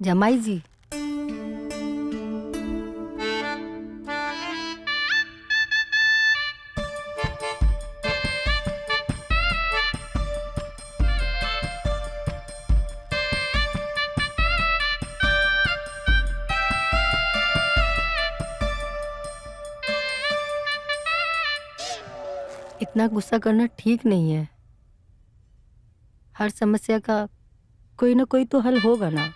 जमाई जी, इतना गुस्सा करना ठीक नहीं है। हर समस्या का कोई ना कोई तो हल होगा ना।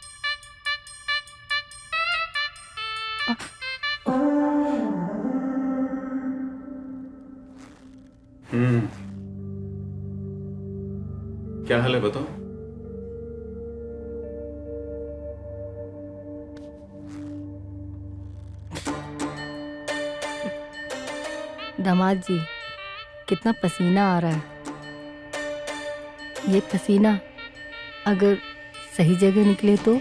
क्या हाल है बताओ। दामाद जी, कितना पसीना आ रहा है। ये पसीना अगर सही जगह निकले तो।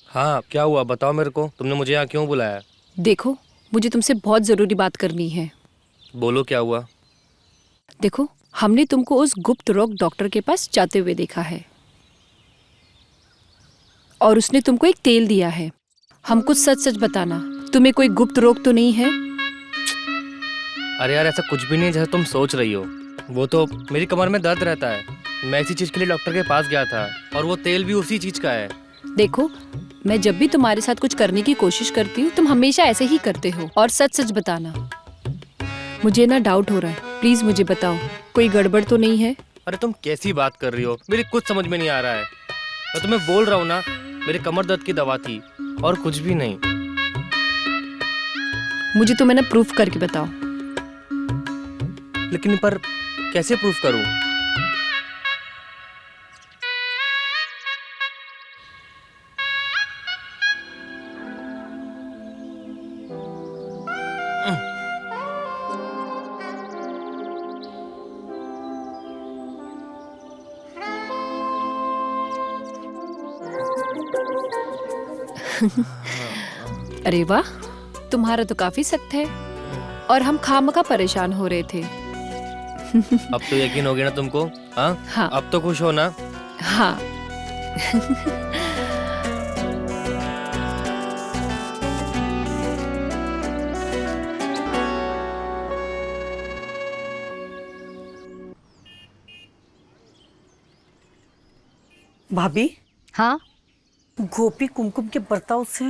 हाँ, क्या हुआ बताओ मेरे को, तुमने मुझे यहाँ क्यों बुलाया? देखो, मुझे तुमसे बहुत ज़रूरी बात करनी है। बोलो क्या हुआ? देखो, हमने तुमको उस गुप्त रोग डॉक्टर के पास जाते हुए देखा है और उसने तुमको एक तेल दिया है। हमको सच सच बताना, तुम्हें कोई गुप्त रोग तो नहीं है? अरे यार, ऐसा कुछ भी नहीं जैसा तुम सोच रही हो। वो तो मेरी कमर में दर्द रहता है, मैं इसी चीज़ के लिए डॉक्टर के पास गया था और वो तेल भी उसी चीज़ का है। देखो, मैं जब भी तुम्हारे साथ कुछ करने की कोशिश करती हूँ, तुम हमेशा ऐसे ही करते हो। और सच सच बताना, मुझे ना डाउट हो रहा है। प्लीज मुझे बताओ, कोई गड़बड़ तो नहीं है? अरे तुम कैसी बात कर रही हो, मेरी कुछ समझ में नहीं आ रहा है। मैं तुम्हें बोल रहा हूँ ना, मेरे कमर दर्द की दवा थी और कुछ भी नहीं। मुझे तो मैंने प्रूफ करके बताओ। लेकिन पर कैसे प्रूफ करूँ? अरे वाह, तुम्हारा तो काफी सख्त है और हम खामखा परेशान हो रहे थे। अब तो यकीन हो गया ना तुमको? हाँ हाँ। अब तो खुश हो ना? हाँ। भाभी, हाँ, गोपी कुमकुम के बर्ताव से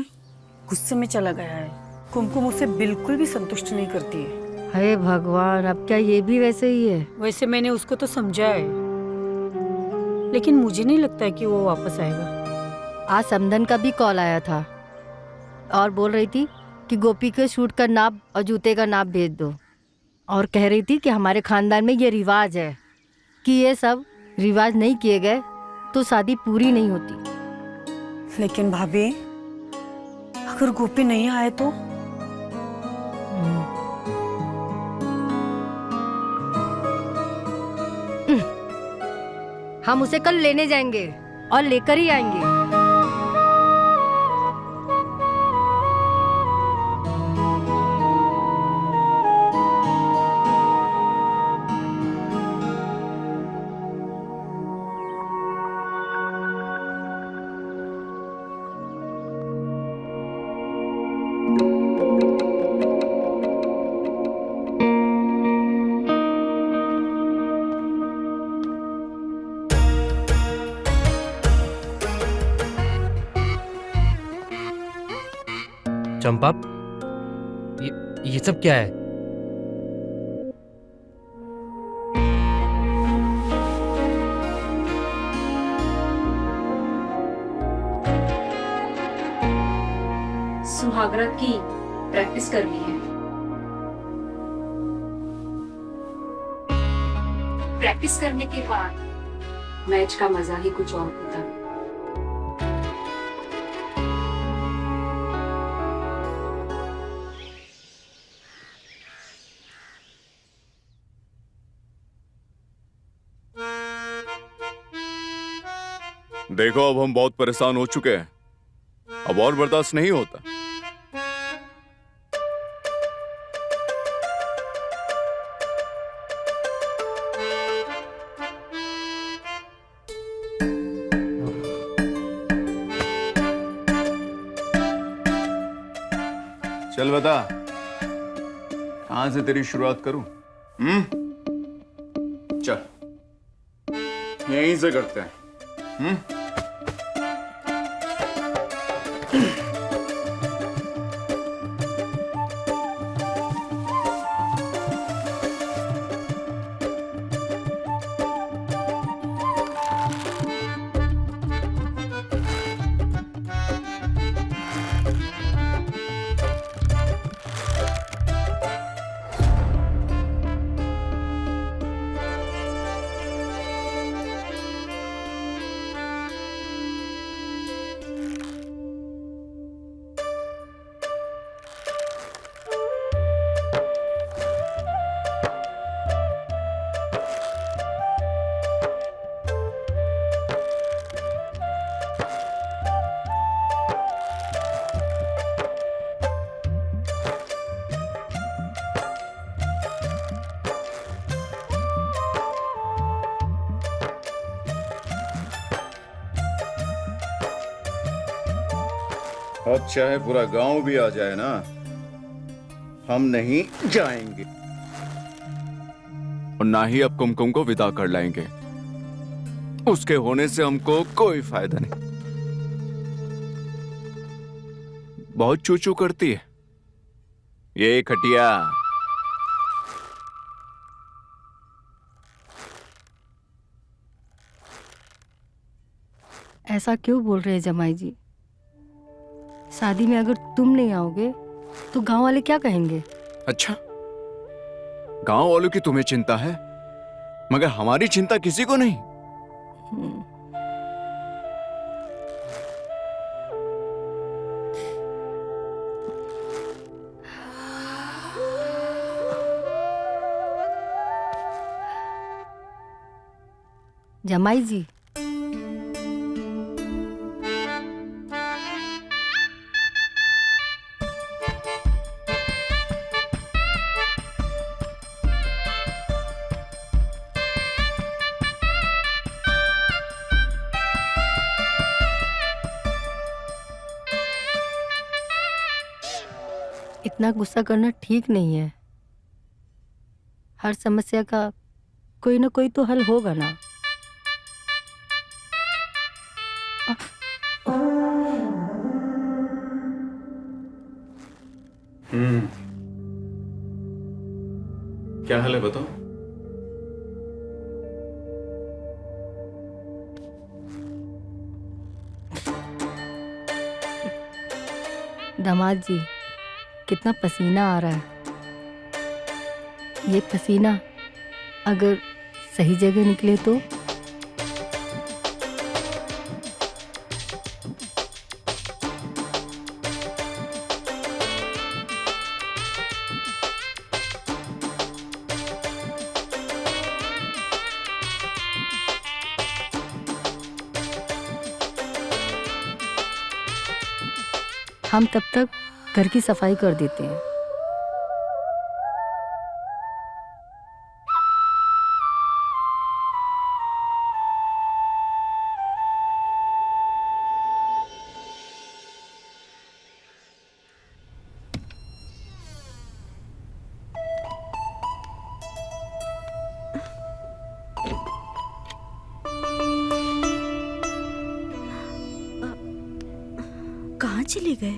गुस्से में चला गया है। कुमकुम उसे बिल्कुल भी संतुष्ट नहीं करती है। हे भगवान, अब क्या ये भी वैसे ही है? वैसे मैंने उसको तो समझाया है, लेकिन मुझे नहीं लगता है कि वो वापस आएगा। आज समदन का भी कॉल आया था और बोल रही थी कि गोपी के शूट का नाप और जूते का नाप भेज दो। और कह रही थी कि हमारे खानदान में ये रिवाज है कि ये सब रिवाज नहीं किए गए तो शादी पूरी नहीं होती। लेकिन भाभी, अगर गोपी नहीं आए तो? हम उसे कल लेने जाएंगे और लेकर ही आएंगे। चंपा, ये सब क्या है? सुहागरात की प्रैक्टिस करनी है। प्रैक्टिस करने के बाद मैच का मजा ही कुछ और होता है। देखो अब हम बहुत परेशान हो चुके हैं, अब और बर्दाश्त नहीं होता। चल बता, कहां से तेरी शुरुआत करूं? चल यहीं से करते हैं। अब चाहे पूरा गांव भी आ जाए ना, हम नहीं जाएंगे और ना ही अब कुमकुम को विदा कर लाएंगे। उसके होने से हमको कोई फायदा नहीं। बहुत चू चू करती है ये खटिया। ऐसा क्यों बोल रहे हैं जमाई जी? शादी में अगर तुम नहीं आओगे तो गांव वाले क्या कहेंगे? अच्छा, गांव वालों की तुम्हें चिंता है, मगर हमारी चिंता किसी को नहीं। जमाई जी, इतना गुस्सा करना ठीक नहीं है। हर समस्या का कोई ना कोई तो हल होगा ना। क्या हाल है बताओ? दामाद जी, कितना पसीना आ रहा है। ये पसीना अगर सही जगह निकले तो? हम तब तक घर की सफाई कर देते हैं। कहाँ चले गए?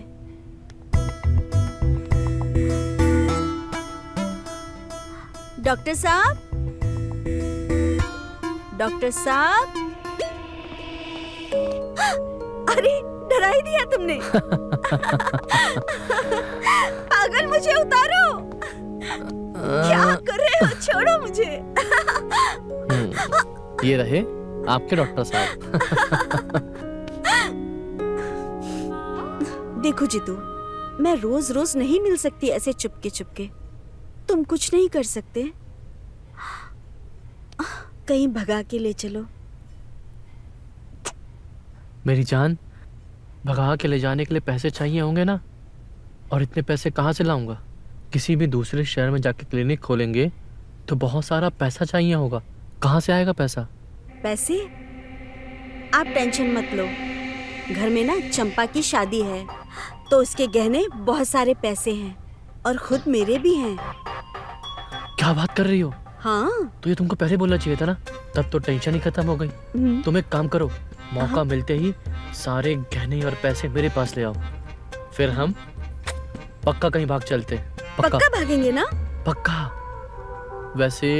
डॉक्टर साहब, डॉक्टर साहब। अरे डरा ही दिया तुमने। पागल, मुझे उतारो। क्या कर रहे हो? छोड़ो मुझे। ये रहे आपके डॉक्टर साहब। देखो जीतू, मैं रोज रोज नहीं मिल सकती ऐसे चुपके चुपके। तुम कुछ नहीं कर सकते? कहीं भगा के ले चलो। मेरी जान, भगा के ले जाने के लिए पैसे चाहिए होंगे ना, और इतने पैसे कहाँ से लाऊंगा? किसी भी दूसरे शहर में जाके क्लिनिक खोलेंगे तो बहुत सारा पैसा चाहिए होगा, कहाँ से आएगा पैसा? पैसे? आप टेंशन मत लो, घर में ना चंपा की शादी है तो उसके गहने बहुत सारे पैसे हैं और खुद मेरे भी हैं। क्या बात कर रही हो? हाँ। तो ये तुमको पहले बोलना चाहिए था ना, तब तो टेंशन ही खत्म हो गई। तुम एक काम करो, मौका मिलते ही सारे गहने और पैसे मेरे पास ले आओ, फिर हम पक्का कहीं भाग चलते हैं। पक्का भागेंगे ना? पक्का। वैसे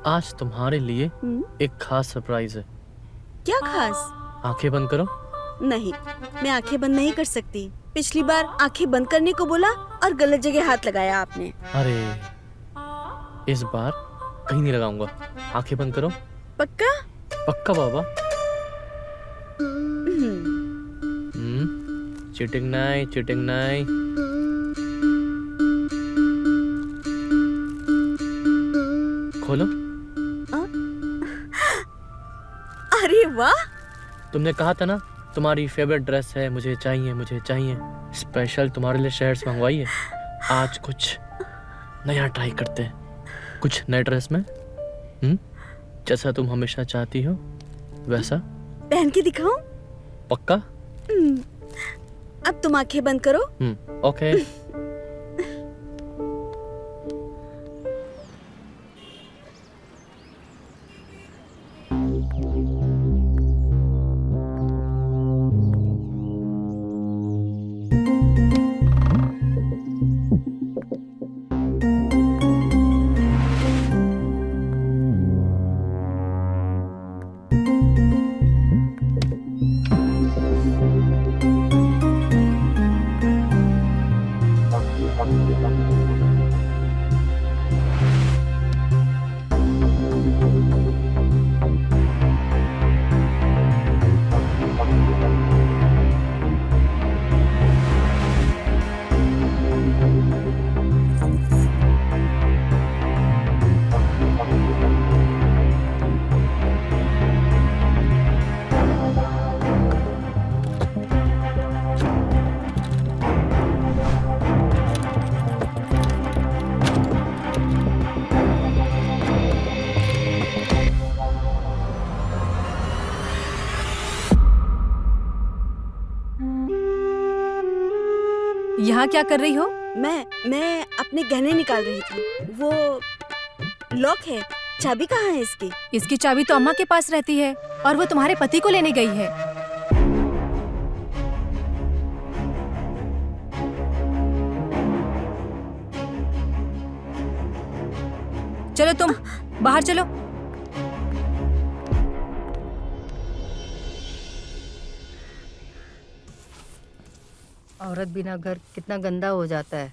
आज तुम्हारे लिए एक खास सरप्राइज है। क्या खास? आंखें बंद करो। नहीं, मैं आंखें बंद नहीं कर सकती। पिछली बार आंखें बंद करने को बोला और गलत जगह हाथ लगाया आपने। अरे इस बार कहीं नहीं लगाऊंगा, आंखें बंद करो। पक्का? पक्का बाबा। चीटिंग नहीं, चीटिंग नहीं। खोलो। अरे वाह! तुमने कहा था ना तुम्हारी फेवरेट ड्रेस है, मुझे चाहिए, मुझे चाहिए। स्पेशल तुम्हारे लिए शहर से मंगवाई है। आज कुछ नया ट्राई करते हैं, कुछ नए ड्रेस में। जैसा तुम हमेशा चाहती हो वैसा। पहन के दिखाऊं? पक्का? अब तुम आंखें बंद करो। ओके। यहाँ क्या कर रही हो? मैं अपने गहने निकाल रही थी। वो लॉक है, चाबी कहाँ है इसकी? इसकी चाबी तो अम्मा के पास रहती है और वो तुम्हारे पति को लेने गई है। चलो तुम बाहर चलो। औरत बिना घर कितना गंदा हो जाता है।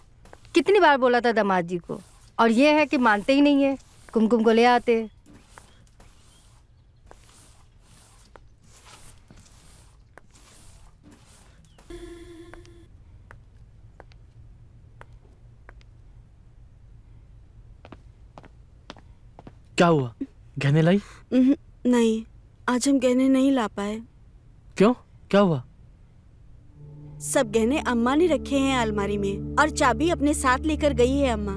कितनी बार बोला था दामाद जी को, और ये है कि मानते ही नहीं है। कुमकुम को ले आते। क्या हुआ, गहने लाई? नहीं, आज हम गहने नहीं ला पाए। क्यों, क्या हुआ? सब गहने अम्मा ने रखे हैं अलमारी में और चाबी अपने साथ लेकर गई है अम्मा।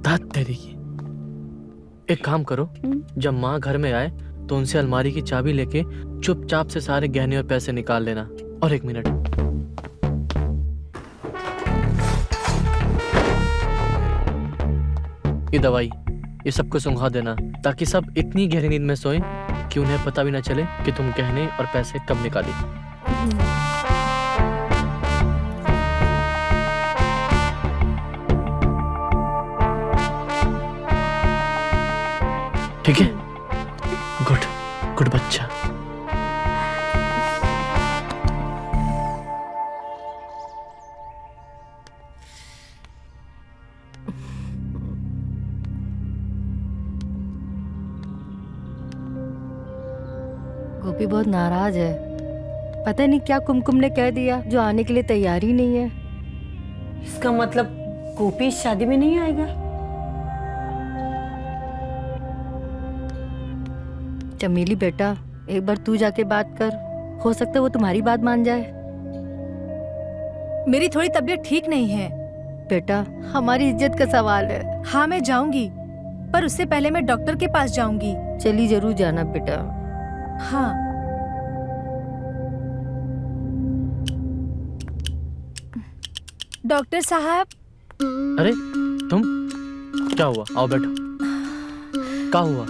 दाद दे देगी। एक काम करो, जब माँ घर में आए तो उनसे अलमारी की चाबी लेके चुपचाप से सारे गहने और पैसे निकाल लेना। और एक मिनट, ये दवाई, ये सबको सुंघा देना ताकि सब इतनी गहरी नींद में सोए कि उन्हें पता भी ना चले कि तुम गहने और पैसे कब निकाली। ठीक है? गुड गुड बच्चा। गोपी बहुत नाराज है। पता नहीं क्या कुमकुम ने कह दिया जो आने के लिए तैयार ही नहीं है। इसका मतलब गोपी इस शादी में नहीं आएगा? चमेली बेटा, एक बार तू जाके बात कर। हो सकता है वो तुम्हारी बात मान जाए। मेरी थोड़ी तबीयत ठीक नहीं है। बेटा, हमारी इज्जत का सवाल है। हाँ, मैं जाऊंगी, पर उससे पहले मैं डॉक्टर के पास जाऊंगी। चली जरूर जाना बेटा। हाँ। डॉक्टर साहब। अरे तुम, क्या हुआ? आओ बैठो। क्या हुआ?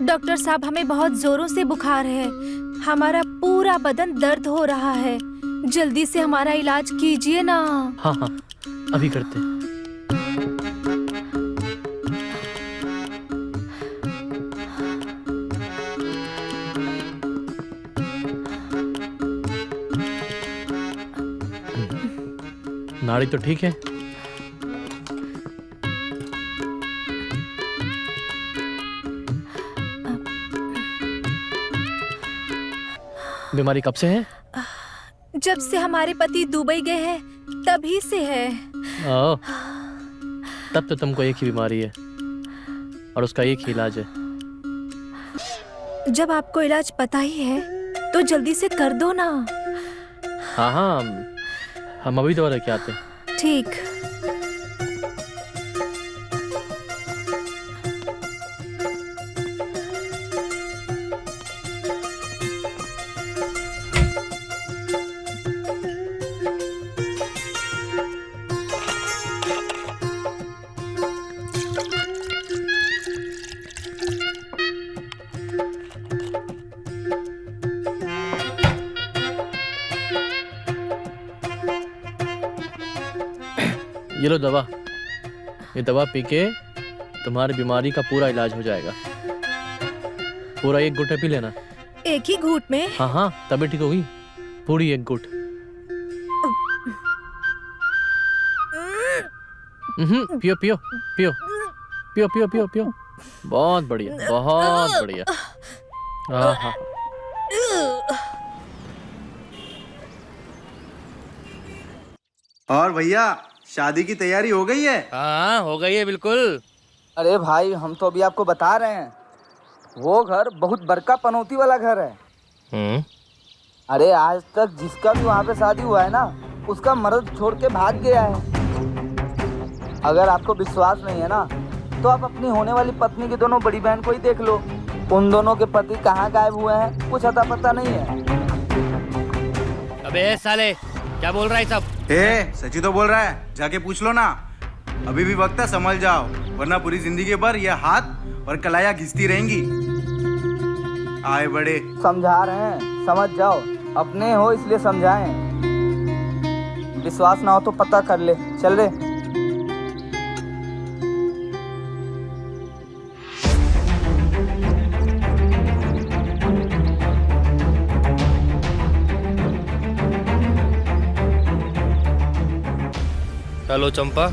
डॉक्टर साहब, हमें बहुत जोरों से बुखार है। हमारा पूरा बदन दर्द हो रहा है। जल्दी से हमारा इलाज कीजिए ना। हाँ हाँ, अभी करते हैं। नाड़ी तो ठीक है। बीमारी कब से है? जब से हमारे पति दुबई गए हैं तभी से है। ओ, तब तो तुमको एक ही बीमारी है और उसका एक ही इलाज है। जब आपको इलाज पता ही है तो जल्दी से कर दो ना। हाँ हाँ, हम अभी दवा लेके आते हैं। ठीक। ये लो दवा। ये दवा पी के तुम्हारी बीमारी का पूरा इलाज हो जाएगा। पूरा एक घुट पी लेना। एक ही घूंट में? हाँ हाँ, तभी ठीक होगी। पूरी एक घुट। पियो पियो पियो पियो पियो पियो पियो। बहुत बढ़िया, बहुत बढ़िया। हाँ हाँ। और भैया, शादी की तैयारी हो गई है? हाँ, हो गई है बिल्कुल। अरे भाई, हम तो अभी आपको बता रहे हैं, वो घर बहुत बड़का पनौती वाला घर है। अरे आज तक जिसका भी वहाँ पे शादी हुआ है ना, उसका मर्द छोड़ के भाग गया है। अगर आपको विश्वास नहीं है ना, तो आप अपनी होने वाली पत्नी की दोनों बड़ी बहन को ही देख लो। उन दोनों के पति कहाँ गायब हुए हैं, कुछ अता पता नहीं है। अबे साले, क्या बोल रहा है सब? सची तो बोल रहा है, जाके पूछ लो ना। अभी भी वक्त है, संभल जाओ, वरना पूरी जिंदगी भर ये हाथ और कलाइयाँ घिसती रहेंगी। आए बड़े। समझा रहे हैं, समझ जाओ। अपने हो इसलिए समझाएं। विश्वास ना हो तो पता कर ले। चल रे। हेलो चंपा।